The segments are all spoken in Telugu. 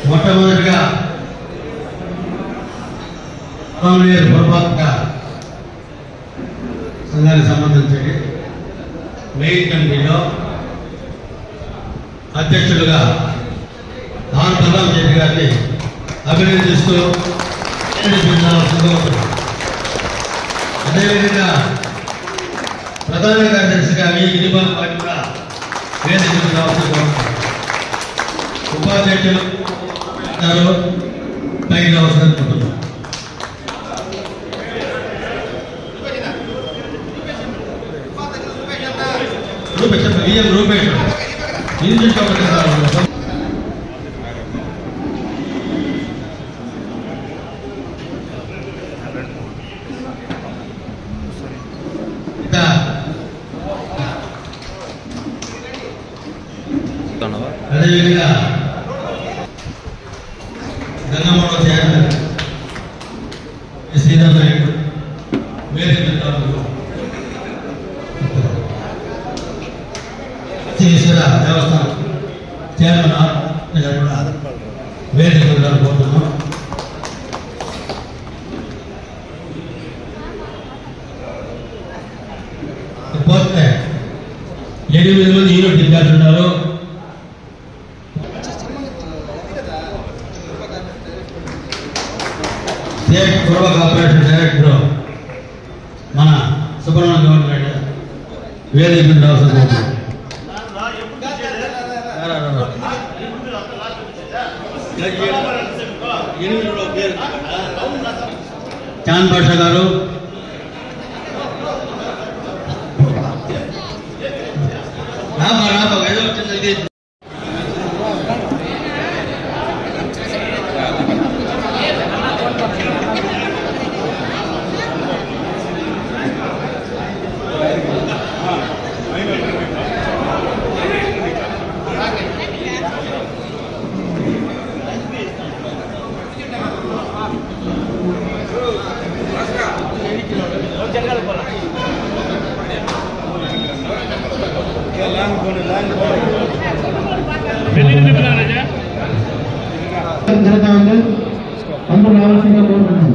మొట్టమొదటిగా సంఘానికి సంబంధించి మెయిన్ కమిటీలో అధ్యక్షులుగా ప్రధాన రెడ్డి గారిని అభినందిస్తూ అదేవిధంగా ప్రధాన కార్యదర్శిగా మీ గిరిబాబు వారి కూడా వేదికకు రావాల్సిందిగా ఉపాధ్యక్షులు పైకి రావాల్సింది అనుకుంటున్నాం. రూపేష్ అదేవిధంగా గంగమ్మలో చైర్మన్ శ్రీధర్ నాయుడు శ్రీశ్వర దేవస్థానం చైర్మన్ వేదిక కోరుతున్నాం. పోతే 8 మంది యూనిట్ ఇన్ఛార్జ్ ఉన్నారు. స్టేట్ పూర్వ కార్పొరేషన్ డైరెక్టర్ మన సుబ్రహ్మణ్య గవర్నమెంట్ వేదిక రావాల్సింది. చాంద్ బాషా గారు, అందరూ రావాల్సిందిగా కోరుకుంటున్నాం.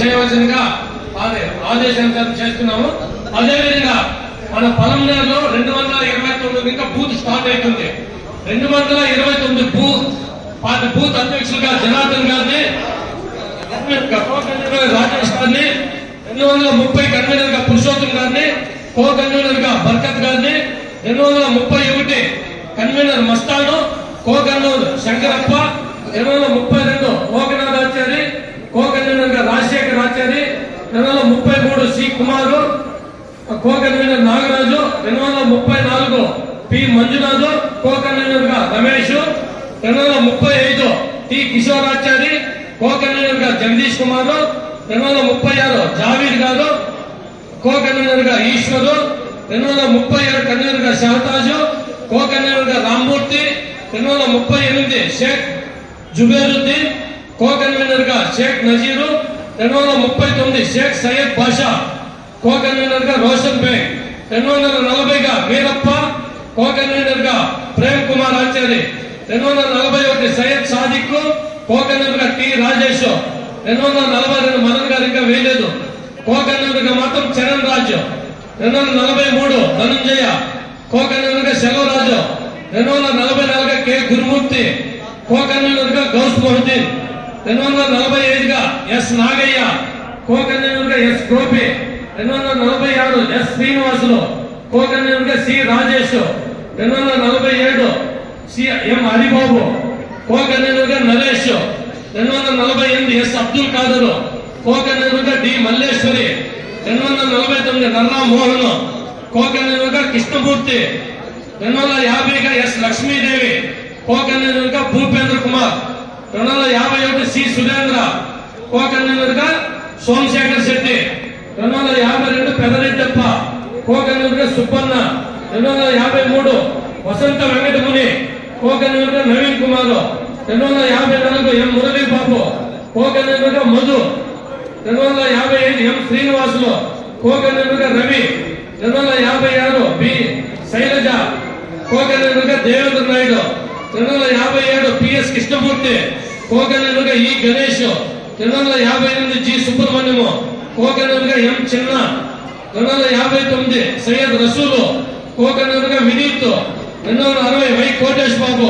చేయవలసిందిగా ఆదేశాలు చేస్తున్నాము. అదేవిధంగా మన పొలంనేరులో 229 ఇంకా బూత్ స్టార్ట్ అవుతుంది. 229 బూత్ అధ్యక్షులుగా జనార్దన్ గారిని, రాజేష్ గారిని, 230 కన్వీనర్ గా పురుషోత్తం గారిని, కో కన్వీనర్ గా బర్కత్ గారిని, 231 convener Mastan, co convener Shankarappa, 232 Okanathachari, co convener గా Rajashekar Achari, 233 C Kumar, co convener Nagaraju, 234 P Manjunath, co convener గా Ramesh, 235 T Kishorachari, co convener గా జగదీష్ కుమార్, 236 జావీద్ గారు, కో కన్వీనర్ గా ఈశ్వరు, 237 కన్వీనర్ గా షహతాజు, కో కన్వీనర్ గా రామ్మూర్తి, 238 షేక్ జుబేరుద్దీన్, కో కన్వీనర్ గా షేక్ నజీరు, 239 షేక్ సయ్యద్ బాషా, కో కన్వీనర్ గా రోషన్ బేగ్, 240 గా వీరప్ప, కో కన్వీనర్ గా ప్రేమ్ కుమార్ ఆచారి, 241 సయ్యద్ సాదిక్, కో కన్వీనర్ గా టి రాజేష్, 242 మదన్ గారు ఇంకా వేయలేదు, కో కన్వీనర్ గా మాత్రం చరణ్ రాజు, 243 ధనంజయ, కో కన్వీనర్ గా సెలవరాజు, 244 కె గురుమూర్తి, కో కన్వీనర్ గా గౌస్ మొహద్దీన్, 245 గా ఎస్ నాగయ్య, కో కన్వీనర్ గా S Gopi, 246 S Srinivasulu, co convener గా C Rajesh, 247 C M Haribabu, co convener గా Naresh, 248 S Abdul Khader, co convener గా D Malleswari, 249 Narra Mohan, co convener గా కృష్ణమూర్తి, 250 గా ఎస్ లక్ష్మీదేవి, కో కన్వీనర్ గా Bhupendra Kumar, 251 C Surendra, co convener గా సోమశేఖర్ శెట్టి, 252 పెదరెడ్డప్ప, కో కన్వీనర్ గా సుబ్బన్న, 253 వసంత వెంకటముని, కో కన్వీనర్ గా Naveen Kumar, 254 M Murali Babu, co convener గా Madhu, 255 M Srinivasulu, co convener గా Ravi, 256 B Sailaja, co convener గా Devendra Naidu, 257 PS Krishnamurthy, co convener గా E Ganesh, 258 G Subrahmanyam, co convener గా M Chinna, 259 Syed Rasool, co convener గా Vineeth, 260 Y Kotesh Babu,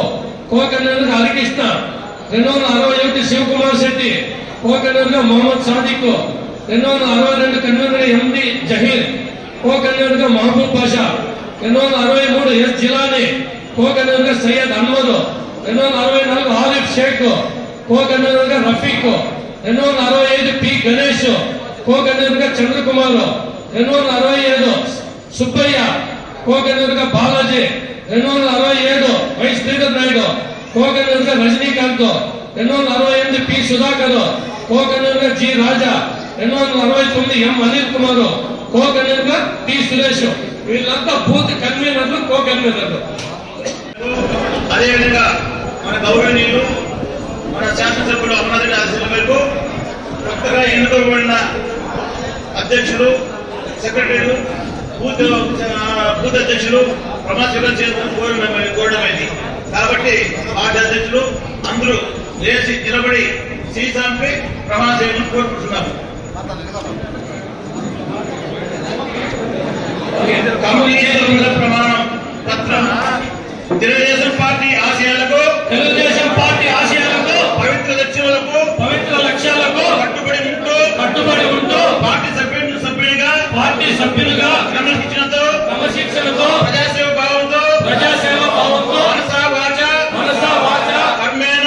co convener గా హరికృష్ణ, 261 శివకుమార్ శెట్టి, కో కన్వీనర్ గా మొహమ్మద్ సాదిక్, 262 కన్వీనర్ గా ఎండి జహీర్, కో కన్వీనర్ గా Mahaboob Basha, 263 S Jilani, co convener గా సయ్యద్ అహ్మద్, 264 ఆరిఫ్ షేక్, కో కన్వీనర్ గా Rafiq, 265 P Ganesh, co convener గా చంద్రకుమార్, 267 సుబ్బయ్య, కో కన్వీనర్ గా Balaji, 267 Y Sridhar Naidu, co convener గా Rajinikanth, 268 P Sudhakar, co convener గా G Raja, 269 M Anil Kumar, co convener గా టి సురేష్. వీళ్ళంతా బూత్ కన్వీనర్లు, కో కన్వీనర్లు. అదేవిధంగా మన గౌరవనీయులు మన శాసనసభ్యులు అమర్నాథ్ ఆశీస్సుల మేరకు కొత్తగా ఎన్నుకోబడిన అధ్యక్షులు, సెక్రటరీలు, బూత్ అధ్యక్షులు ప్రమాణ స్వీకారం చేయాలని కోరడమైంది. కాబట్టి పార్టీ అధ్యక్షులు అందరూ లేచి నిలబడి సీసాంపై ప్రమాణ చేయాలని కోరుకుంటున్నాము. ప్రమాణం పత్రం. తెలుగుదేశం పార్టీ ఆశయాలకు పవిత్ర లక్ష్యాలకు కట్టుబడి ఉంటూ పార్టీ సభ్యులుగా క్రమశిక్షణతో ప్రజాసేవ భావంతో మనసా వాచ కర్మేణ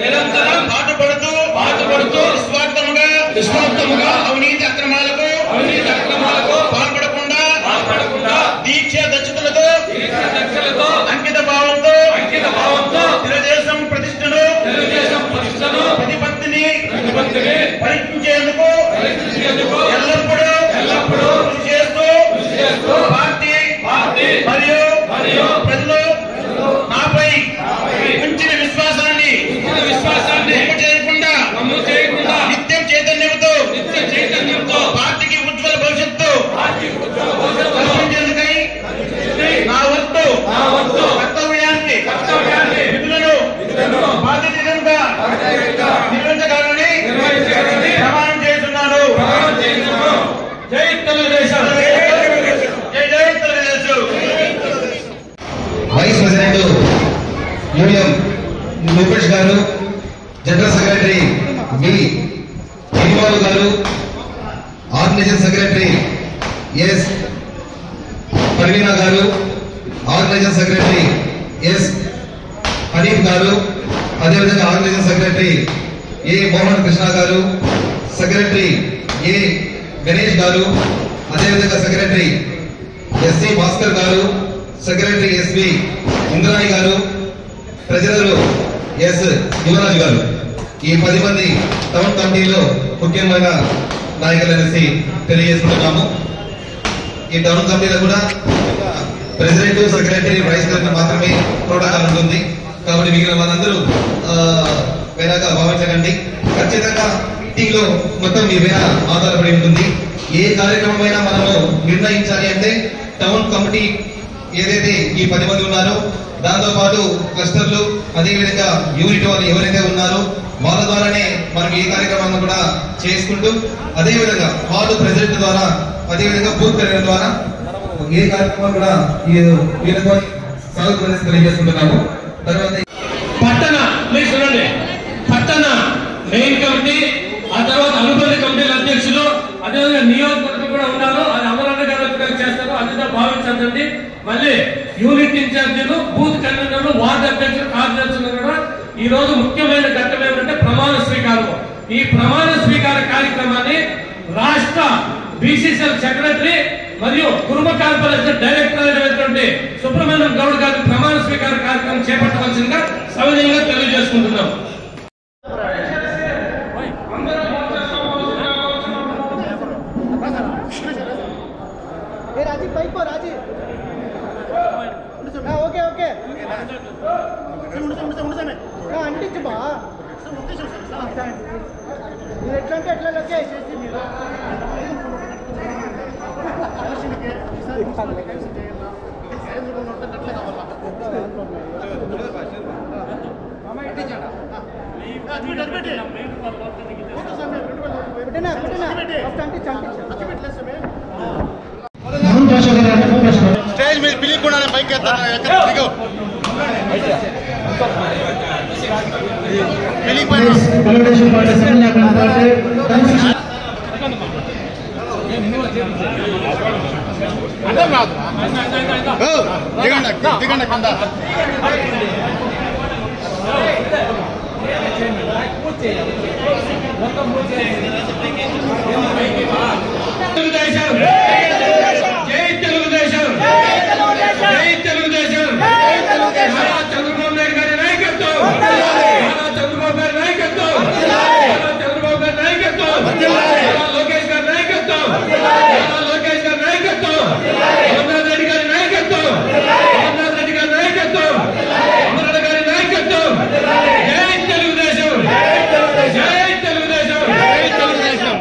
నిరంతరం పాటుపడుతూ నిస్వార్థముగా అవినీతి అక్రమాలకు పాల్పడకుండా దీక్ష దక్షతలతో అంకిత భావంతో తెలుగుదేశం ప్రతిష్టను ప్రతిపత్తిని పరీక్షించేందుకు ఎల్లప్పుడూ కృషి చేస్తూ పార్టీ మరియు ప్రజలు నాపై ఉంచిన విశ్వాసాన్ని నమ్ము చేయకుండా నిత్యం చైతన్యంతో పార్టీకి ఉజ్వల భవిష్యత్తు కల్పించేందుకై నా వంతు కర్తవ్యాన్ని విధులను బాధ్యతగా నిర్వహించగలని ప్రమాణం చేస్తున్నాను. జై తెలుగుదేశం. జై Telugu Desam. Vice president union Rupesh garu, general secretary B Giribabu గారు, ఆర్గనైజేషన్ సెక్రటరీ ఎస్ పర్వీనా గారు, ఆర్గనైజేషన్ సెక్రటరీ ఎస్ హనీఫ్ గారు, అదేవిధంగా ఆర్గనైజేషన్ సెక్రటరీ ఏ మోహన్ కృష్ణ గారు, సెక్రటరీ ఏ గణేష్ గారు, అదేవిధంగా సెక్రటరీ ఎస్సి భాస్కర్ గారు, సెక్రటరీ ఎస్వి ఇంద్రాణి గారు, ట్రెజరర్ ఎస్ యువరాజు గారు. ఈ 10 మంది టౌన్ కమిటీలో ముఖ్యమైన నాయకులు అనేసి తెలియజేసుకుంటున్నాము. ఈ టౌన్ కమిటీలో కూడా ప్రెసిడెంట్, సెక్రటరీ, వైస్ ప్రెసిడెంట్ మాత్రమే ప్రోటోకాల్ ఉంటుంది. కాబట్టి మిగిలిన వాళ్ళందరూ వేరేగా భావించకండి. ఖచ్చితంగా మీటింగ్ లో మొత్తం మీ మీద ఆధారపడి ఉంటుంది. ఏ కార్యక్రమమైనా మనము నిర్ణయించాలి అంటే టౌన్ కమిటీ ఏదైతే ఈ 10 మంది ఉన్నారో దాంతో పాటు క్లస్టర్లు, అదేవిధంగా యూనిట్ వాళ్ళు ఎవరైతే ఉన్నారో వాళ్ళ ద్వారానే మనం ఈ కార్యక్రమాన్ని కూడా చేసుకుంటూ, అదేవిధంగా వార్డు ప్రెసిడెంట్ ద్వారా, అదేవిధంగా బూత్ ప్రెసిడెంట్ ద్వారా ఏ కార్యక్రమం కూడా వీళ్ళతో సాగుతుందని తెలియజేసుకుంటున్నాము. తర్వాత పట్టణ ప్లీజ్ చూడండి, పట్టణ మెయిన్ కమిటీ, ఆ తర్వాత అనుబంధ కమిటీల అధ్యక్షులు, అదేవిధంగా నియోజకవర్గం కూడా ఉన్నారు. అది అమరావతి గారు చేస్తారు, అదిగా భావించండి. మళ్ళీ యూనిట్ ఇన్ఛార్జీలు, బూత్ కన్వీనర్లు, వార్డు అధ్యక్షులు, కార్యదర్శులు కూడా ఈ రోజు ముఖ్యమైన ఘట్టం ఏమిటంటే ప్రమాణ స్వీకారం. ఈ ప్రమాణ స్వీకార కార్యక్రమాన్ని రాష్ట్ర బీసీసీఎల్ సెక్రటరీ మరియు కుటుంబ కార్పొరేషన్ డైరెక్టర్ అయినటువంటి సుబ్రహ్మణ్యం గౌడ్ గారి ప్రమాణ స్వీకార కార్యక్రమం చేపట్టవలసిందిగా సవినయంగా తెలియజేసుకుంటున్నాం. ఓకే ఓకే అంటించు బా మీరు ఎట్లా అంటే ఎట్లా ఓకే స్టేజ్ మీద పిలియకుండా పైకి తెలుగుదేశం పార్టీ దిగండి కింద. తెలుగుదేశం జై తెలుగుదేశం, జై తెలుగుదేశం. నారా చంద్రబాబు నాయుడు గారి నాయకత్వం, నారా చంద్రబాబు గారి నాయకత్వం, నారా చంద్రబాబు గారి నాయకత్వం, నారా లోకేష్ గారి నాయకత్వం, నారా లోకేష్ గారి నాయకత్వం, అమర్నాథ్ రెడ్డి గారి నాయకత్వం, అమర్నాథ్ రెడ్డి గారి నాయకత్వం, అమరణ గారి నాయకత్వం. జై తెలుగుదేశం, జై తెలుగుదేశం, జై తెలుగుదేశం.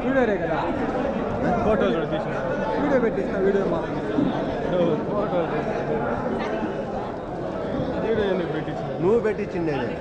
వీడియోరే కదా ఫోటో వీడియో పెట్టించిన వీడియో మా ఫోటో వీడియో ఎందుకు పెట్టించిన నువ్వు పెట్టించిండే నేను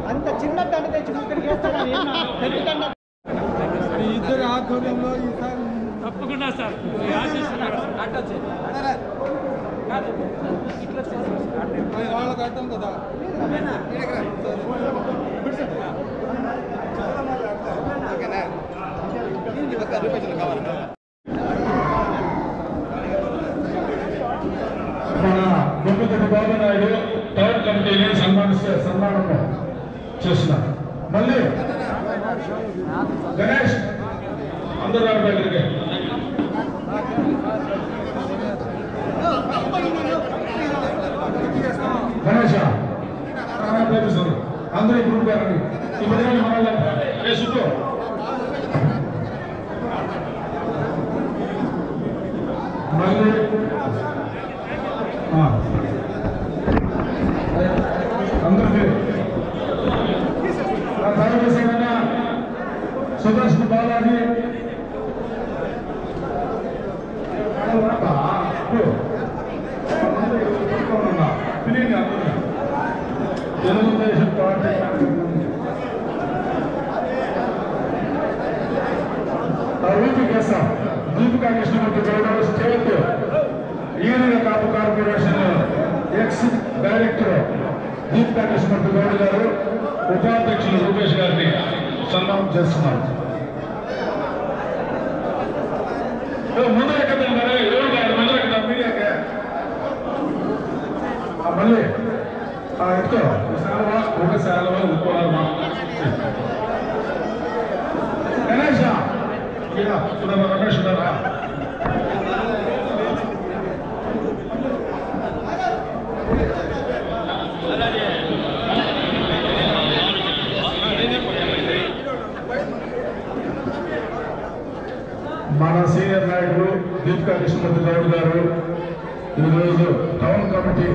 అంత చిన్న దండ తెచ్చి ముక్కడికి ఇద్దరు ఆధ్వర్యంలో ఈసారి తప్పకుండా సార్ వాళ్ళకి అర్థం కదా ముఖ్యమంత్రి బాబు నాయుడు టౌన్ కమిటీని సన్మానం చేస్తున్నారు. మళ్ళీ గణేష్ అందరూ దగ్గరికి గణేష అందరూ ఇప్పుడు గారండి ఇప్పుడు మన సుఖం మళ్ళీ అందరికీ దయచేసిన Sudarshana Balaji Telugu Desam party Deepika Krishnamurthy Gowda state union Kapu corporation ex director Deepika Krishnamurthy Goud గారు ఉపాధ్యక్షులు రూపేష్ గారిని సన్మానం చేస్తున్నారు. ముందు ఎక్కడ ముందు ఎక్కడ మీడియాకే మళ్ళీ ఎత్తో శాలవా ఒక శాలవా ఉత్పలమా గణేష రమేష్ గారా మన సీనియర్ నాయకులు దీపికా కృష్ణమూర్తి గౌడ్ గారు ఈరోజు టౌన్ కమిటీ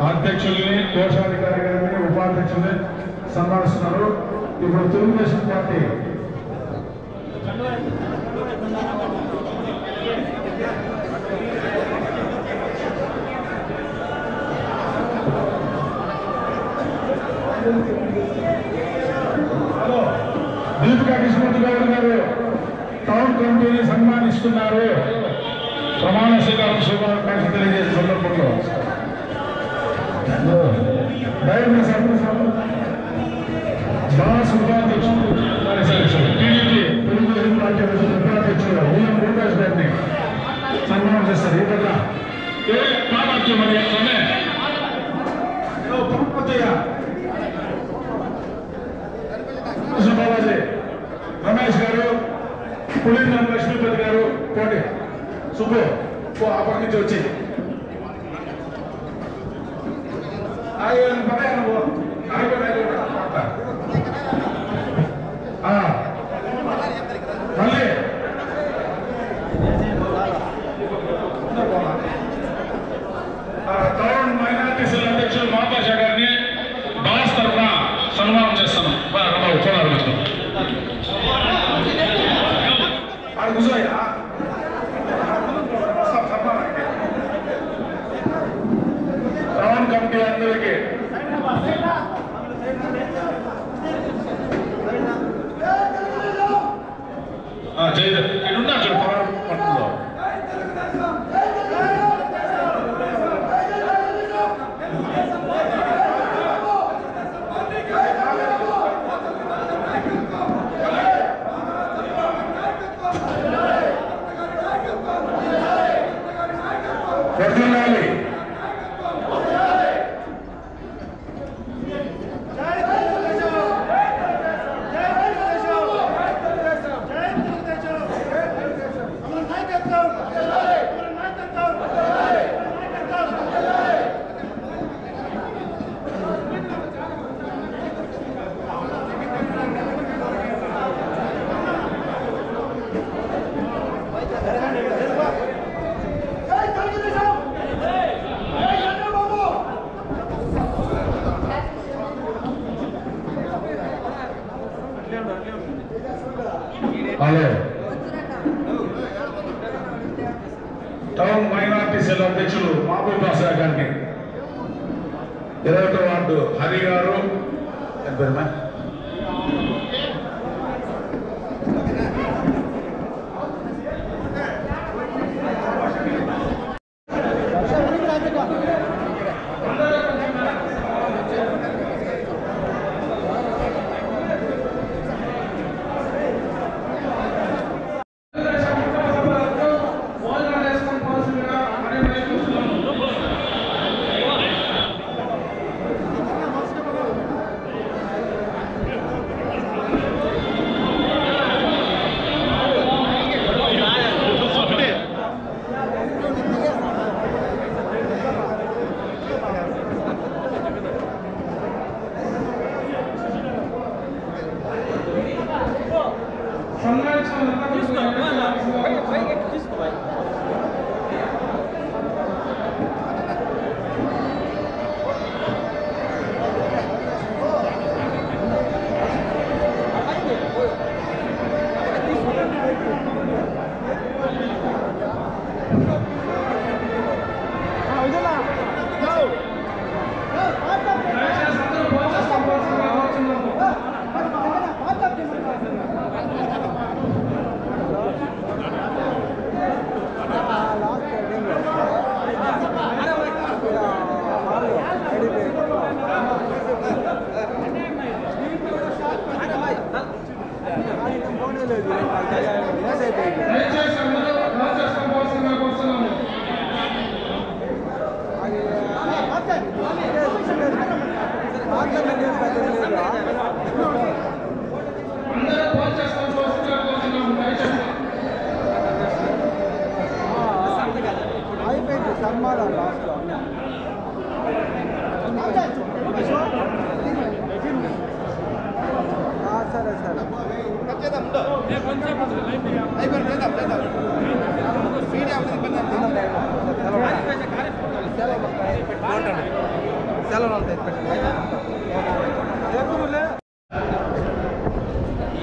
అధ్యక్షుల్ని కోశాధికారి గారిని ఉపాధ్యక్షుల్ని సన్మానిస్తున్నారు. ఇప్పుడు తెలుగుదేశం పార్టీ దీపికా కృష్ణమూర్తి గౌడ్ గారు టౌన్ కమిటీని సన్మానిస్తున్నారు. ప్రమాణ స్వీకారం శుభాకాంక్ష తెలియజేసే సందర్భంలో బాస్ ఉపాధ్యక్షుడు టీడీపీ తెలుగుదేశం పార్టీ ఉపాధ్యక్షుడు రూపేష్ గారిని సన్మానం చేస్తారు. ఈ కొంచెం మరి బాలాజీ రమేష్ గారు పులింద్రం లక్ష్మీపతి గారు పోటీ సుబ్బు అప్పటి నుంచి వచ్చి మళ్ళీ టౌన్ మైనారిటీ సెల్ అధ్యక్షులు మహాపాషా గారిని బాస్ తరఫున సన్మానం చేస్తాను చూడాలి టౌన్ కమిటీ అందరికీ ఇడున్నా చూడు పట్టులో వర్ధిల్లాలి. హలో టౌన్ మైనార్టీ సెల్ అధ్యక్షులు మహబూబ్ బాషా గారికి 21వ వార్డు హరి గారు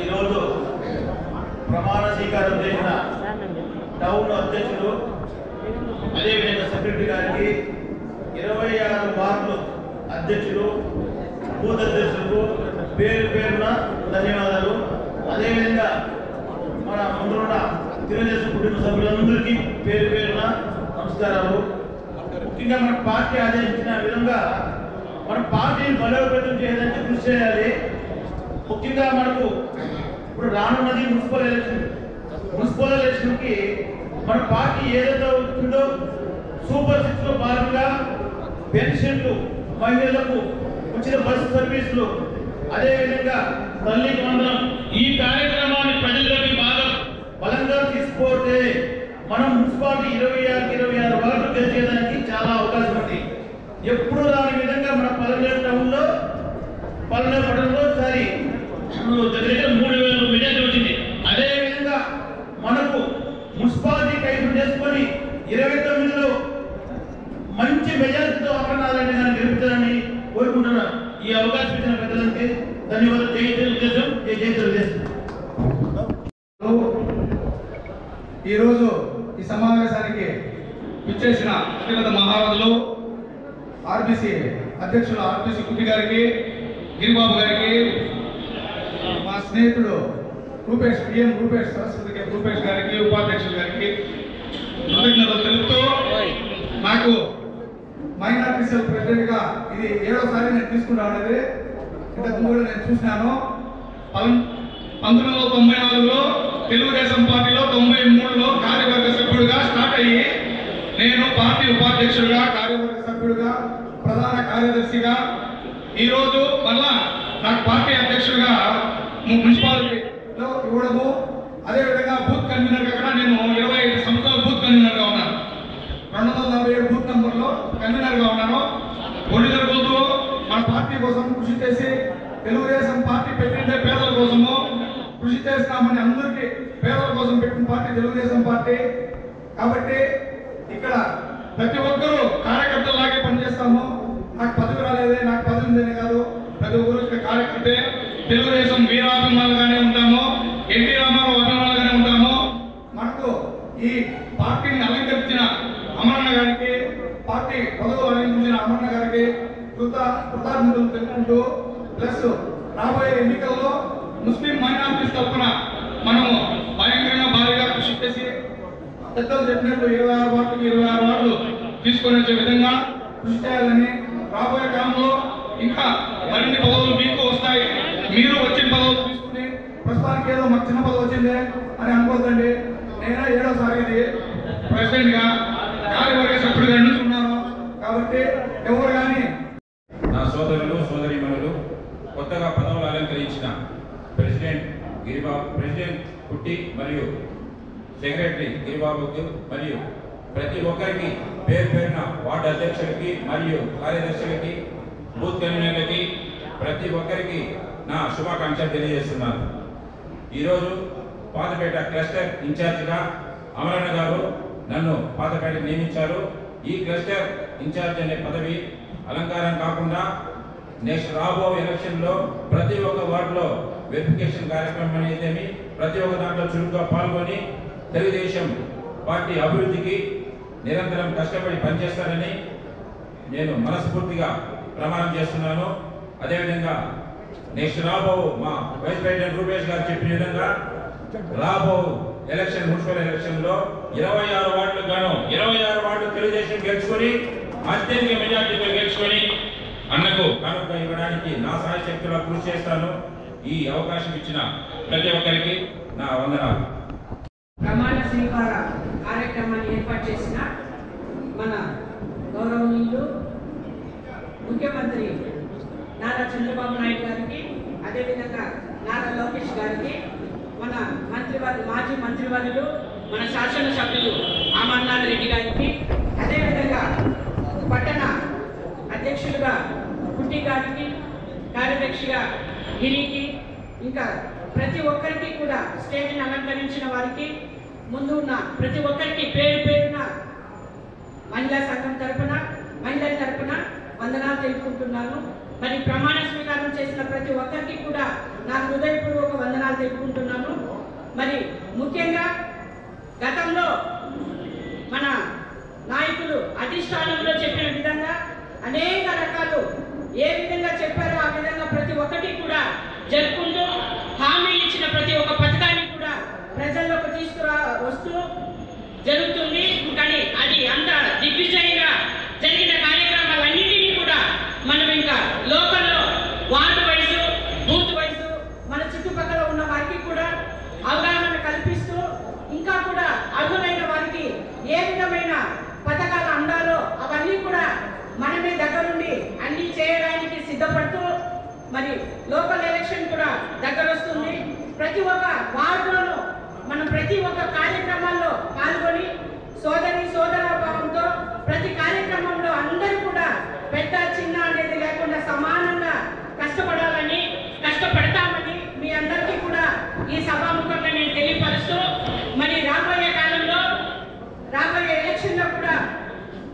ఈరోజు ప్రమాణ స్వీకారం చేసిన టౌన్ అధ్యక్షులు అదేవిధంగా సెక్రటరీ గారికి 26 వార్డు అధ్యక్షులు బూత్ అధ్యక్షులకు పేరు పేరున ధన్యవాదాలు. అదేవిధంగా మన ముందున్న తెలుగుదేశం కుటుంబ సభ్యులందరికీ పేరు పేరున నమస్కారాలు. ముఖ్యంగా మన పార్టీ ఆదేశించిన విధంగా మన పార్టీని బలోపేతం చేయడానికి కృషి చేయాలి. ముఖ్యంగా మనకు ఇప్పుడు రానున్నది మున్సిపల్ ఎలక్షన్కి మన పార్టీ ఏదైతే ఉంటుందో సూపర్ 6 లో భాగంగా పెన్షన్లు, మహిళలకు ఉచిత బస్సు సర్వీసులు, అదేవిధంగా తల్లికి వందనం, ఈ కార్యక్రమాన్ని ప్రజల్లోకి బాగా బలంగా తీసుకుపోతే మనం మున్సిపాలిటీ 26 వార్డులు గెలిచేదానికి చాలా అవకాశం ఉంది. ఎప్పుడు రాని విధంగా మన పల్లెటూరు టౌన్లో పల్లె పట్టణంలో ఒకసారి దగ్గర 3000 మెజార్టీ వచ్చింది. అదేవిధంగా మనకు మున్సిపాలిటీ కైలు చేసుకొని 29లో మంచి మెజార్టీతో అమరనాథ్ గారిని గెలుపుతారని కోరుకుంటున్నాను. ఈ అవకాశం ఇచ్చిన పెద్దలంటే ధన్యవాదాలు. జై తెలుగుదేశం, జై తెలుగుదేశం. ఈరోజు ఈ సమావేశానికి విచ్చేసిన అత్యున్నత మహారాజులు ఆర్బీసీ అధ్యక్షులు ఆర్బీసీ కుట్టి గారికి, గిరిబాబు గారికి, మా స్నేహితుడు రూపేష్ సరస్వతి రూపేష్ గారికి, ఉపాధ్యక్షులు గారికి కృతజ్ఞతలు తెలుపుతూ, నాకు మైనార్టీ సెల్ ప్రెసిడెంట్గా ఇది 7వసారి నేను తీసుకున్నాను. ఇంతకుముందు కూడా నేను చూసినాను. 1994లో తెలుగుదేశం పార్టీలో 93లో కార్యవర్గ సభ్యుడిగా స్టార్ట్ అయ్యి నేను పార్టీ ఉపాధ్యక్షుడిగా, కార్యవర్గ సభ్యుడిగా, ప్రధాన కార్యదర్శిగా, ఈరోజు మళ్ళా నాకు పార్టీ అధ్యక్షుడిగా మున్సిపాలిటీలో ఇవ్వడము, అదేవిధంగా బూత్ కన్వీనర్గా కూడా నేను 25 సంవత్సరాలు బూత్ కన్వీనర్గా ఉన్నాను. 247 బూత్ నంబర్లో కన్వీనర్గా ఉన్నాను. ఒడి జరుగుతూ మన పార్టీ కోసం కృషి చేసి, తెలుగుదేశం పార్టీ పెట్టిందే పేదల కోసము కృషి చేస్తున్నామని, అందరికీ పేదల కోసం పెట్టిన పార్టీ తెలుగుదేశం పార్టీ. కాబట్టి ఇక్కడ ప్రతి ఒక్కరూ కార్యకర్తలాగే పనిచేస్తాము. నాకు పదవి రాలేదే, నాకు పదవి ఉందేనే కాదు, ప్రతి ఒక్కరు ఇక్కడ కార్యకర్తే. తెలుగుదేశం వీరాభిమానులుగానే ఉంటాము, ఎన్టీ రామారావు అభిమానులుగానే ఉంటాము. మనకు ఈ పార్టీని అలంకరించిన అమరన్న గారికి, పార్టీ పదవులు అలంకరించిన అమరన్న గారికి కృతజ్ఞతలు తెలుపుకుంటూ, ప్లస్ రాబోయే ఎన్నికల్లో ముస్లిం మైనారిటీస్ తరఫున మనము భయంకరంగా భారీగా కృషి చేసి, పెద్దలు చెప్పినట్టు 26 వార్డులు తీసుకొని వచ్చే విధంగా కృషి చేయాలని, రాబోయే కాలంలో ఇంకా మరిన్ని పదవులు మీకు వస్తాయి. మీరు వచ్చిన పదవులు తీసుకుని ప్రస్తుతానికి ఏదో మాకు చిన్న పదవి వచ్చిందే అని అనుకోవద్దండి. నేను 7వసారి ఇది ప్రెసిడెంట్గా, కార్యవర్గ సభ్యుడిగా ఎన్నుకున్నాను. కాబట్టి ఎవరు కానీ నా సోదరులు సోదరీమణులు, కొత్తగా పదవులు అలంకరించిన ప్రెసిడెంట్ కుట్టి మరియు సెక్రటరీ గిరిబాబుకు మరియు ప్రతి ఒక్కరికి పేరు పేరున వార్డు అధ్యక్షులకి మరియు కార్యదర్శులకి, బూత్ కన్వీనర్లకి, ప్రతి ఒక్కరికి నా శుభాకాంక్షలు తెలియజేస్తున్నాను. ఈరోజు పాతపేట క్లస్టర్ ఇన్ఛార్జిగా అమరన్న గారు నన్ను పాతపేటకు నియమించారు. ఈ క్లస్టర్ ఇన్ఛార్జ్ అనే పదవి అలంకారం కాకుండా నెక్స్ట్ రాబోయే ఎలక్షన్లో ప్రతి ఒక్క వార్డులో వెరిఫికేషన్ కార్యక్రమం అనేది ప్రతి ఒక్క దాంట్లో చురుగ్గా పాల్గొని తెలుగుదేశం పార్టీ అభివృద్ధికి నిరంతరం కష్టపడి పనిచేస్తానని నేను మనస్ఫూర్తిగా ప్రమాణం చేస్తున్నాను. అదేవిధంగా నెక్స్ట్ రాబో మా వైస్ ప్రెసిడెంట్ రూపేష్ గారు చెప్పిన విధంగా రాబో మున్సిపల్ ఎలక్షన్లో 26 వార్డులకు గాను 26 వార్డులు తెలుగుదేశం గెలుచుకొని అత్యధిక మెజార్టీతో గెలుచుకొని అన్నకు కానుక ఇవ్వడానికి నా సాయశక్తిలో కృషి చేస్తాను. ఈ అవకాశం ఇచ్చిన ప్రతి ఒక్కరికి నా వందనాలు. ప్రమాణ స్వీకార కార్యక్రమాన్ని ఏర్పాటు చేసిన మన గౌరవనీయులు ముఖ్యమంత్రి నారా చంద్రబాబు నాయుడు గారికి, అదేవిధంగా నారా లోకేష్ గారికి, మన మాజీ మంత్రివర్యులు, మన శాసనసభ్యులు అమర్నాథ్ రెడ్డి గారికి, అదేవిధంగా పట్టణ అధ్యక్షులుగా కుట్టి గారికి, కార్యదర్శిగా గిరికి, ఇంకా ప్రతి ఒక్కరికి కూడా స్టేజ్ని అలంకరించిన వారికి, ముందు ఉన్న ప్రతి ఒక్కరికి పేరు పేరున మహిళా సంఘం తరపున, మహిళల తరపున వందనాలు తెలుపుకుంటున్నాను. మరి ప్రమాణ స్వీకారం చేసిన ప్రతి ఒక్కరికి కూడా నా హృదయపూర్వక వందనాలు తెలుపుకుంటున్నాను. మరి ముఖ్యంగా గతంలో మన నాయకులు అధిష్టానంలో చెప్పిన విధంగా అనేక రకాలు ఏ విధంగా చెప్పారో ఆ విధంగా ప్రతి ఒక్కటి కూడా జరుపుకుంటూ, హామీలు ఇచ్చిన ప్రతి ఒక్క పథకాన్ని కూడా ప్రజల్లోకి వస్తూ జరుగుతుంది. కానీ అది అంత దిగ్విజయంగా జరిగిన కార్యక్రమాలన్నింటినీ కూడా మనం ఇంకా లోకల్లో వార్డు వైజు, బూత్ వైజు మన చుట్టుపక్కల ఉన్న వారికి కూడా అవగాహన కల్పిస్తూ, ఇంకా కూడా అర్హులైన వారికి ఏ విధమైన పథకాలు అందాలో అవన్నీ కూడా మనమే సిద్ధపడుతూ మరి లోకల్ ఎలక్షన్ కూడా దగ్గర వస్తుంది. ప్రతి ఒక్క వార్డులోనూ మనం ప్రతి ఒక్క కార్యక్రమాల్లో పాల్గొని సోదరాభావంతో ప్రతి కార్యక్రమంలో అందరూ కూడా పెద్ద చిన్న అనేది లేకుండా సమానంగా కష్టపడాలని కష్టపడతామని మీ అందరికీ కూడా ఈ సభాముఖంగా నేను తెలియపరుస్తూ మరి రాబోయే కాలంలో రాబోయే ఎలక్షన్లో కూడా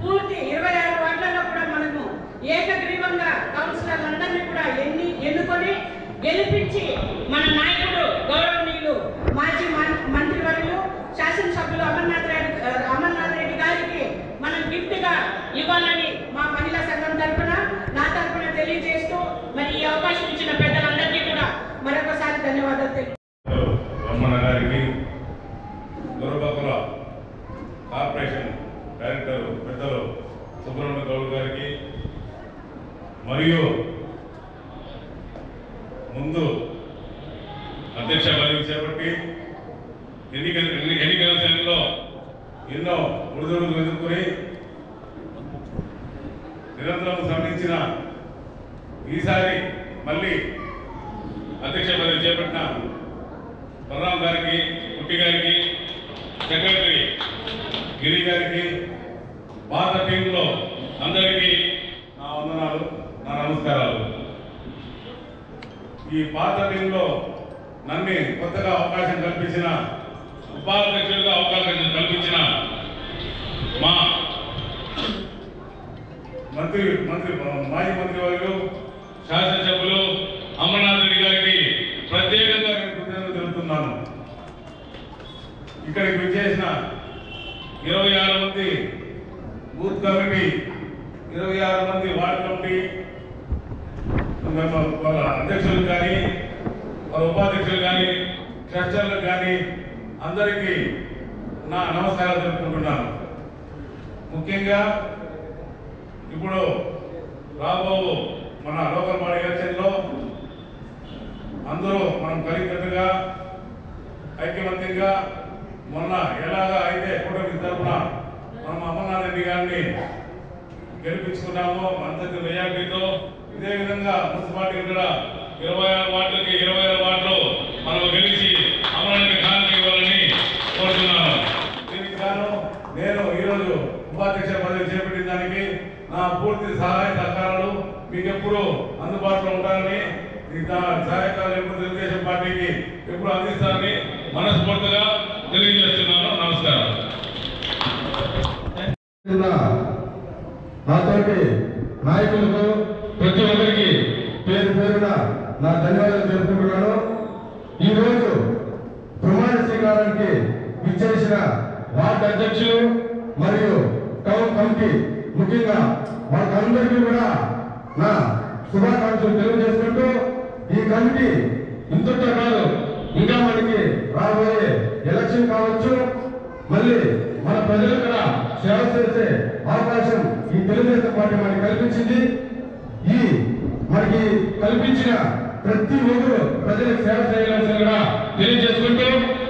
పూర్తి 26 వార్డులలో కూడా మనము ఏకగ్రీవంగా కౌన్సిలర్లందరినీ కూడా ఎన్నుకొని గెలిపించి మన నాయకుడు గౌరవనీయులు మాజీ మంత్రివర్యులు శాసనసభ్యులు అమర్నాథ్ రెడ్డి గారికి మనం గిఫ్ట్గా ఇవ్వాలని మా మహిళా సంఘం తరఫున నా తరఫున తెలియజేస్తూ మరి ఈ అవకాశం ఇచ్చిన పెద్దలందరికీ కూడా మరొకసారి ధన్యవాదాలు రమణ గారికి, గురబకుల కార్పొరేషన్ డైరెక్టర్ పెద్దలు సుబ్రహ్మణ్య గౌడ్ గారికి, మరియు ముందు అధ్యక్ష పదవి చేపట్టి ఎన్నికల సమయంలో ఎన్నో ఒడిదుడుకులు ఎదుర్కొని నిరంతరం శ్రమించిన ఈసారి మళ్ళీ అధ్యక్ష పదవి చేపట్టిన బలరాం గారికి, కుట్టి గారికి, సెక్రటరీ గిరి గారికి, పాత టీంలో అందరికీ నా వందనాలు, నా నమస్కారాలు. ఈ పాత టీంలో నన్ను కొత్తగా అవకాశం కల్పించిన, ఉపాధ్యక్షుడిగా అవకాశం కల్పించిన మా మాజీ మంత్రివర్యులు శాసనసభ్యులు అమర్నాథ్ రెడ్డి గారికి ప్రత్యేకంగా నేను కృతజ్ఞతలు తెలుపుతున్నాను. ఇక్కడికి విచ్చేసిన 26 మంది బూత్ కమిటీ, 26 మంది వార్డు కమిటీ వాళ్ళ అధ్యక్షులు కానీ, వాళ్ళ ఉపాధ్యక్షులు కానీ, ట్రస్టర్లకు కానీ అందరికీ నా నమస్కారాలు తెలుపుకుంటున్నాను. ముఖ్యంగా ఇప్పుడు రాబో మన లోకల్ బాడీ ఎలక్షన్లో అందరూ మనం కలిసికట్టుగా ఐక్యమత్యంగా మొన్న ఎలాగా అయితే కూటమి తరఫున మనం అమర్నాథ్ రెడ్డి గారిని గెలిపించుకున్నామో అంతటి మెజార్టీతో, ఇదే విధంగా మున్సిపాలిటీ కూడా 26 వార్డులకి 26 వార్డులు మనం గెలిచి అమరావతి ఖాళీ ఇవ్వాలని కోరుతున్నాను. దీనికి గాను నేను ఈరోజు ఉపాధ్యక్ష పదవి చేపట్టిన దానికి నా పూర్తి సహాయ సహకారాలు మీకు ఎప్పుడు అందుబాటులో ఉంటారని, సహాయకాలు ఎప్పుడు తెలుగుదేశం పార్టీకి ఎప్పుడు అందిస్తారని మనస్ఫూర్తిగా తెలియజేస్తున్నాను. నమస్కారం. నాతోటి నాయకులకు ప్రతి ఒక్కరికి పేరు పేరున నా ధన్యవాదాలు తెలుపుకుంటున్నాను. ఈరోజు ప్రమాణ స్వీకారానికి విచ్చేసిన వార్డు అధ్యక్షులు మరియు టౌన్ కమిటీ, ముఖ్యంగా వాళ్ళందరికీ కూడా నా శుభాకాంక్షలు తెలియజేసుకుంటూ, ఈ కమిటీ ఇంతటితో కాదు, ఇంకా మనకి రాబోయే ఎలక్షన్ కావచ్చు, మళ్ళీ మన ప్రజలు కూడా సేవ చేసే అవకాశం ఈ తెలుగుదేశం పార్టీ మనకి కల్పించింది. ఈ మనకి కల్పించిన ప్రతి ఒక్కరు ప్రజలకు సేవ చేయాల్సిన కూడా తెలియజేసుకుంటూ,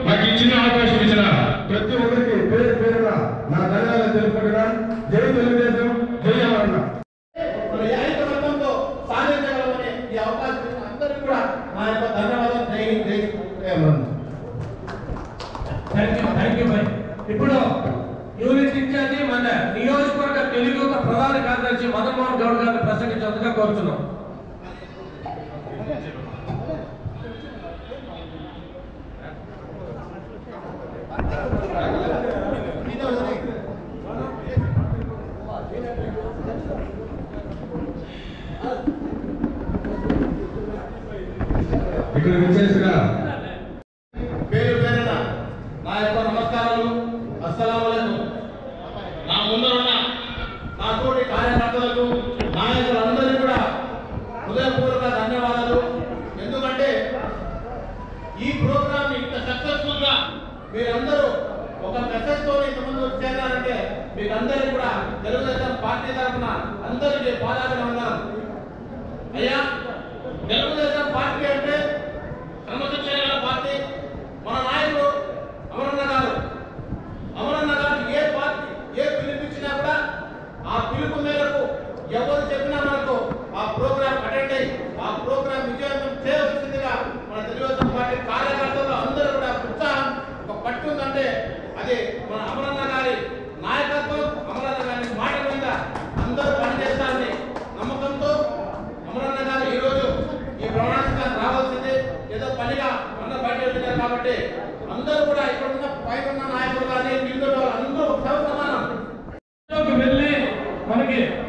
నాకు ఇచ్చిన అవకాశం ఇచ్చిన ప్రతి ఒక్కరికి పేరు పేరున నా ధన్యవాదాలు తెలుపుకుంటున్నాను. జై తెలుగుదేశం, జై అమరన్న. ఐక్యమత్యంతో సాధించగలమని ఈ అవకాశం ఇచ్చిన అందరికీ కూడా నా యొక్క ధన్యవాదాలు. జై జై అమరన్న. థ్యాంక్ యూ భాయ్. ఇప్పుడు యూనిట్ ఇన్ఛార్జి మన నియోజకవర్గ తెలుగు ప్రధాన కార్యదర్శి మదన్ మోహన్ గౌడ్ గారిని ప్రసంగించేందుగా కోరుతున్నాం. ఇక్కడ విచ్చేసిన పేరు పేరున నా యొక్క నమస్కారాలు. అస్సలాము అలైకుం. నా ముందరున్న నా తోటి కార్యకర్తలకు, నాయకులందరికీ కూడా హృదయపూర్వక ధన్యవాదాలు. ఎందుకంటే ఈ ప్రోగ్రామ్ ఇంత సక్సెస్ఫుల్ గా మీరందరూ ఒక మెసేజ్ తో ఇంతమంది వచ్చారంటే మీకు అందరికీ కూడా తెలుగుదేశం పార్టీ తరఫున అందరికీ పాదాభివందనం. అయ్యా, తెలుగుదేశం పార్టీ అంటే క్రమశిక్షణ పార్టీ. మన నాయకుడు అమరన్న గారు ఏ పార్టీ ఏ పిలుపుచ్చినా కూడా ఆ పిలుపు మేరకు ఎవరు చెప్పినా మనకు ఆ ప్రోగ్రామ్ అటెండ్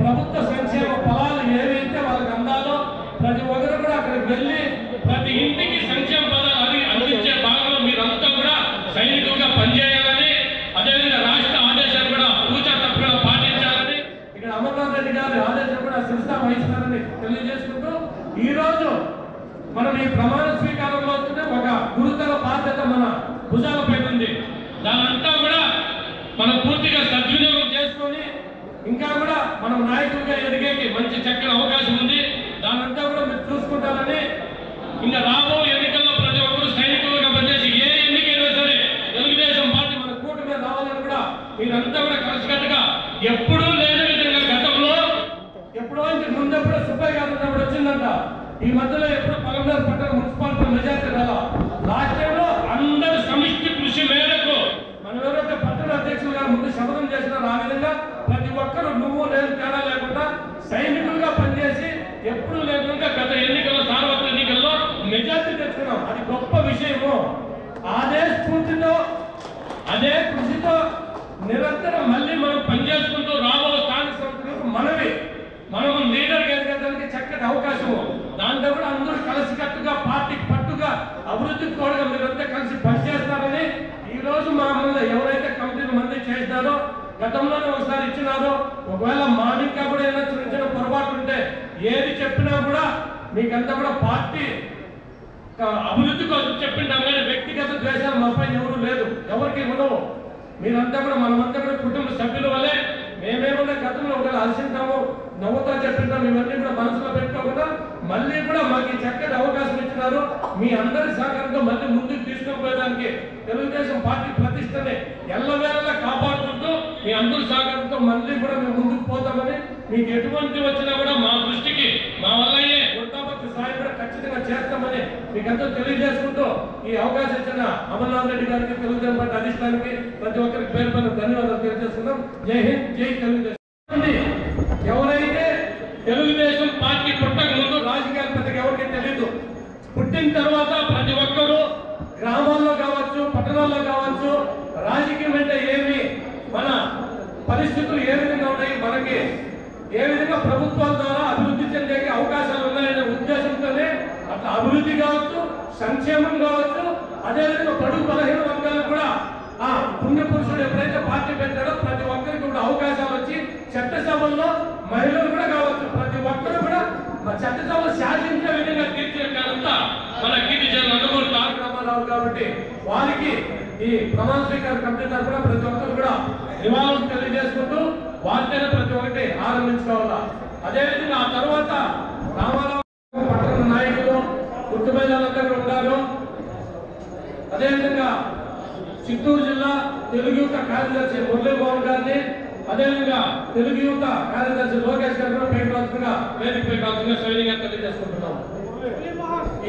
ప్రభుత్వ సంక్షేమ ఫలాలు ఏవైతే వాళ్ళకి అందాలో ప్రతి ఒక్కరు కూడా అక్కడికి వెళ్ళి ప్రతి ఇంటికి సంక్షేమ పదాలు అందించే భాగంలో మీరంతా కూడా సైనికులుగా పనిచేయాలని, అదేవిధంగా రాష్ట్ర ఆదేశాలు కూడా పూజా తప్పకుండా పాటించాలని ఇక్కడ అమర్నాథ్ రెడ్డి గారి ఆదేశాలు కూడా శిరసా వహిస్తారని తెలియజేసుకుంటూ ఈ రోజు మనం ఈ ప్రమాణ స్వీకారంలో ఒక గురుతర బాధ్యత మన భుజాలపై ఉంది. దానంతా కూడా మనం పూర్తిగా సద్వినియోగం చేసుకొని ఇంకా కూడా మనం నాయకులుగా ఎదిగేకి మంచి చక్కని అవకాశం ఉంది. దానంతా కూడా మీరు చూసుకుంటారని, ఇంకా రాబో ఎన్నికల్లో ప్రతి ఒక్కరు సైనికులుగా పనిచేసి ఏ ఎన్నికైనా సరే తెలుగుదేశం పార్టీ మన కూటమి రావాలని కూడా మీరంతా కూడా కలిసికట్టుగా ఎప్పుడూ లేని విధంగా గతంలో ఎప్పుడో ఇంటి ముందప్పుడు సుబ్బయ్య గారు ఉన్నప్పుడు వచ్చిందంట. ఈ మధ్యలో ఎప్పుడు పలమనేరు పట్టణ మున్సిపాలిటీ మెజార్టీ రాలా. లాస్ట్ టైంలో అందరి సమిష్టి కృషి మేరకు మనం ఎవరైతే పట్టణ అధ్యక్షులు గారు ముందు శపథం చేసినారో ఆ విధంగా ప్రతి ఒక్కరు నువ్వు నేను తేడా లేకుండా సైనికులుగా పనిచేసి ఎప్పుడు లేకుండా గత ఎన్నికల్లో సార్వత్రిక ఎన్నికల్లో మెజార్టీ తెచ్చుకున్నాం. అది గొప్ప విషయము. అదే స్ఫూర్తితో అదే కృషితో నిరంతరం మళ్ళీ మనం పనిచేసుకుంటూ రాబో స్థానిక సంస్థలకు మనము లీడర్ ఎదగడానికి చక్కటి అవకాశము. దాంతో కూడా అందరూ కలిసికట్టుగా పార్టీ పట్టుగా అభివృద్ధికి తోడుగా మీరంతా కలిసి పనిచేస్తారని ఈ రోజు మా ముందు ఎవరైతే కమిటీలు మంది చేసినారో గతంలోనే ఒకసారి ఇచ్చినారో ఒకవేళ మానికా కూడా ఏదైనా చిన్న చిన్న పొరపాటు ఉంటే ఏది చెప్పినా కూడా మీకంతా కూడా పార్టీ అభివృద్ధి కోసం చెప్పింటాం కానీ వ్యక్తిగత ద్వేషాలు మా పైన ఎవరు లేదు, ఎవరికి ఉండవు. మీరంతా కూడా మనమంతా కూడా కుటుంబ సభ్యుల వల్లే మేమేమన్నా గతంలో ఒకవేళ అలసింటాము నవ్వుతా చెప్పింటాం ఇవన్నీ కూడా మనసులో పెట్టుకోకుండా మళ్ళీ కూడా మాకు ఈ చక్కటి అవకాశం ఇచ్చినారు. మీ అందరి సహకారంతో మళ్ళీ ముందుకు తీసుకుపోయేదానికి తెలుగుదేశం పార్టీ ప్రతిష్టని ఎల్లవేళలా కాపాడుకుంటూ మీ అందరి సహకారంతో మళ్ళీ కూడా మేము ముందుకు పోతామని, మీకు ఎటువంటి వచ్చినా కూడా మా దృష్టికి మా వల్ల అయ్యే వృద్ధాపత్య సాయం కూడా ఖచ్చితంగా చేస్తామని మీకంతా తెలియజేసుకుంటూ ఈ అవకాశం ఇచ్చిన అమర్నాథ్ రెడ్డి గారికి తెలుగుదేశం పార్టీ అధిష్టానికి ప్రతి ఒక్కరికి పేరు పైన ధన్యవాదాలు తెలియజేస్తున్నాం. జై హింద్, జై తెలుగుదేశం. ఎవరైతే తెలుగుదేశం పార్టీ పుట్టక ముందు రాజకీయాలు పెద్దగా ఎవరికి తెలియదు. పుట్టిన తర్వాత ప్రతి ఒక్కరూ గ్రామాల్లో కావచ్చు పట్టణాల్లో కావచ్చు రాజకీయం అంటే ఏమి, మన పరిస్థితులు ఏ విధంగా ఉన్నాయి, మనకి ఏ విధంగా ప్రభుత్వాల ద్వారా అభివృద్ధి చెందే అవకాశాలు ఉన్నాయనే ఉద్దేశంతోనే అట్లా అభివృద్ధి కావచ్చు సంక్షేమం కావచ్చు అదేవిధంగా బడుగు బలహీన వర్గాలకు కూడా ఆ పుణ్య పురుషుడు ఎప్పుడైతే పార్టీ పెట్టాడో ప్రతి ఒక్కరికి కూడా అవకాశాలు వచ్చి చట్టసభల్లో మహిళలు కూడా కావచ్చు ప్రతి ఒక్కరు కూడా చట్టసభలు శాసించే విధంగా తీర్చిదిద్దారంతా మన గిరిజన నందమూరి తారక రామారావు కాబట్టి వారికి ఈ ప్రమాణ స్వీకార కమిటీ తరఫున ప్రతి ఒక్కరు కూడా నివాళులు తెలియజేసుకుంటూ వారితోనే ప్రతి ఒక్కటి ఆరంభించుకోవాలా. అదేవిధంగా ఆ తర్వాత రామారావు పట్టణ నాయకులు గుర్తుబయలంతా కూడా ఉన్నారు. అదేవిధంగా చిత్తూరు జిల్లా తెలుగు యువత కార్యదర్శి మురళీమోహన్ గారిని అదేవిధంగా తెలుగు యువత కార్యదర్శి లోకేష్ గారు కూడా పేరుగా వేదికపై కాల్సిందిగా సవినీయంగా తెలియజేసుకుంటున్నాం.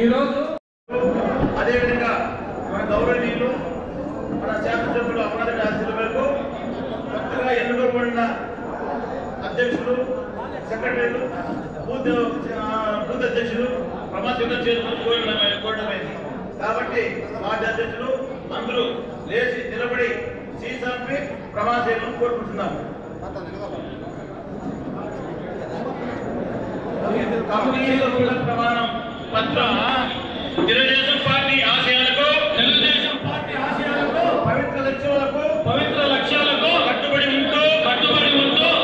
ఈ రోజు అదేవిధంగా మన గౌరవనీయులు మన శాసనసభ్యులు అమర్నాథ్ ఆశీర్వాద మేరకు కొత్తగా ఎన్నుకోబడిన అధ్యక్షులు సెక్రటరీలు బూత్ అధ్యక్షులు ప్రమాణ స్వీకారం చేసుకుని కోరడమైంది. కాబట్టి వార్డు అధ్యక్షులు అందరూ లేచి నిలబడి సీసాపై ప్రమాణ స్వీకారం కోరుకుంటున్నాము. ప్రమాణం పత్ర తెలుగుదేశం పార్టీ ఆశయాలకు పవిత్ర లక్ష్యాలకు కట్టుబడి ఉంటూ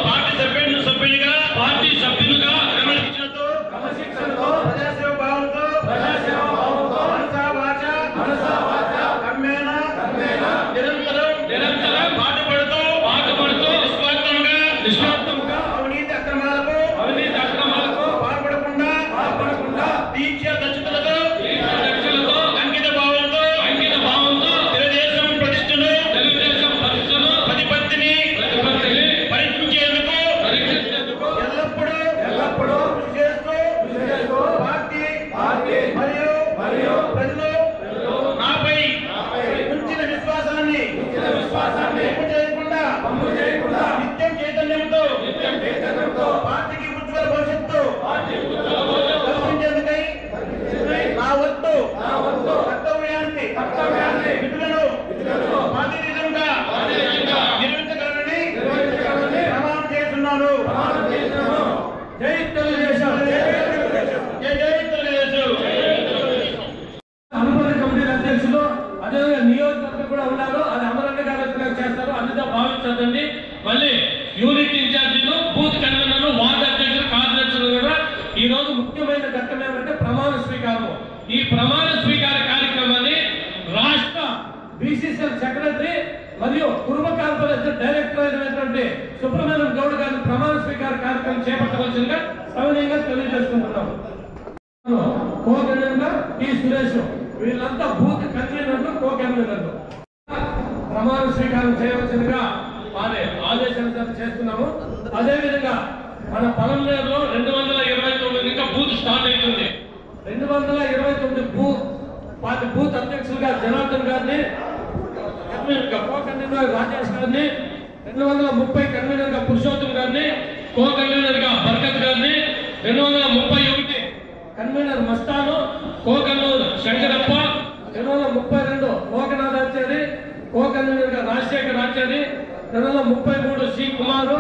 పార్టీ సభ్యులుగా క్రమశిక్షణతో ప్రజాసేవ భావంతో మనసా వాచ కర్మేణ నిరంతరం పాటుపడుతూ నిస్వార్థంగా అవినీతి అక్రమాలకు పాల్పడకుండా దీక్ష దక్షతలతో రావాల్సిందిగా సవినయంగా తెలియజేసుకుంటున్నాం. కో కన్వీనర్ టి సురేష్, వీళ్ళంతా బూత్ కన్వీనర్లు, కో కన్వీనర్లు ప్రమాణ స్వీకారం చేయవలసిందిగా వారి ఆదేశానుసారం చేస్తున్నాము. అదేవిధంగా మన పలంనేరులో 229 ఇంకా బూత్ స్టార్ట్ అవుతుంది. 229 బూత్ అధ్యక్షులుగా జనార్దన్ గారిని, కో కన్వీనర్ రాజేష్ గారిని, 230 కన్వీనర్ గా పురుషోత్తం గారిని, కో కన్వీనర్ గా బర్కత్ గారిని, 231 convener Mastan, co convener Shankarappa, 232 Lokanathachari, co convener గా Rajashekar Achari, 233 C Kumar,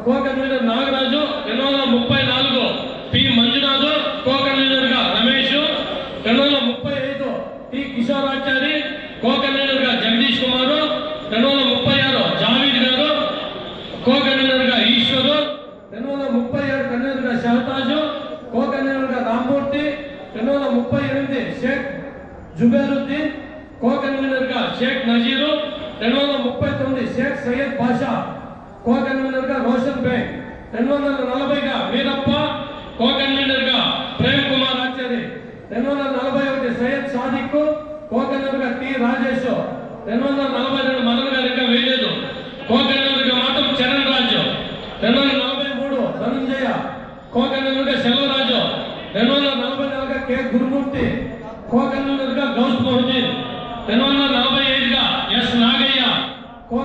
co convener Nagaraju, 234 P Manjunath, co convener గా Ramesh, 235 T Kishorachari, co convener గా జగదీష్ కుమారు, 236 జావీద్ గారు, కో కన్వీనర్ గా ఈశ్వరు, 237 కన్వీనర్ గా షహతాజు, కో కన్వీనర్ గా రామ్మూర్తి, 238 షేక్ జుబేరుద్దీన్, కో కన్వీనర్ గా షేక్ నజీరు, 239 షేక్ సయ్యద్ బాషా, కో కన్వీనర్ గా రోషన్ బేగ్, 240 గా వీరప్ప, కో కన్వీనర్ గా ప్రేమ్ కుమార్ ఆచారి, 241 సయ్యద్ సాదిక్, కో కన్వీనర్ గా టి రాజేష్, 242 మదన్ గారు ఇంకా వేయలేదు, కో కన్వీనర్ గా మాత్రం చరణ్ రాజు, 243 ధనంజయ, కో కన్వీనర్ గా సెల్వరాజు, 244 గా కె గురుమూర్తి, కో కన్వీనర్ గా గౌస్ మోహద్దీన్, 245 గా ఎస్ నాగయ్య, కో